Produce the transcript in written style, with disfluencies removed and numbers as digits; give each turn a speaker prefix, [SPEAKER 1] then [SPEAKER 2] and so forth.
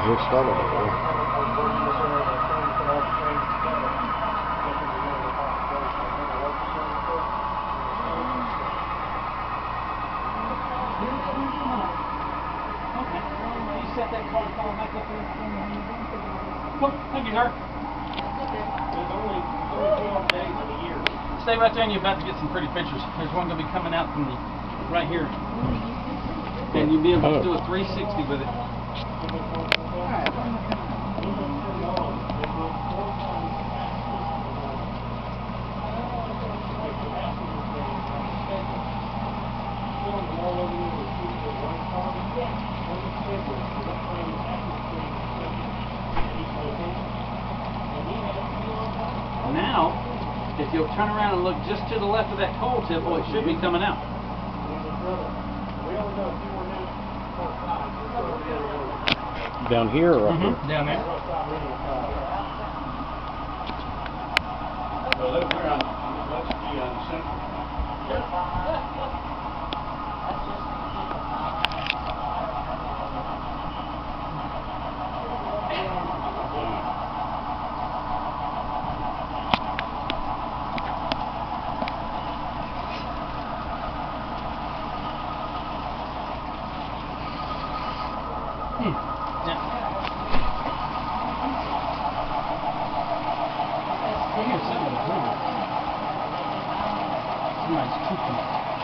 [SPEAKER 1] Just started it, yeah.
[SPEAKER 2] Set that car column back up there. Cool. Thank you, sir.
[SPEAKER 3] There's only 12 days in a year.
[SPEAKER 2] Stay right there and you're about to get some pretty pictures. There's one going to be coming out from the right here. And you'll be able to do a 360 with it. Now, if you'll turn around and look just to the left of that coal tip, oh, it should be coming out.
[SPEAKER 1] Down here or up here?
[SPEAKER 2] Down there.
[SPEAKER 3] So that's the central.
[SPEAKER 2] Yeah. Right here, somebody's cooking.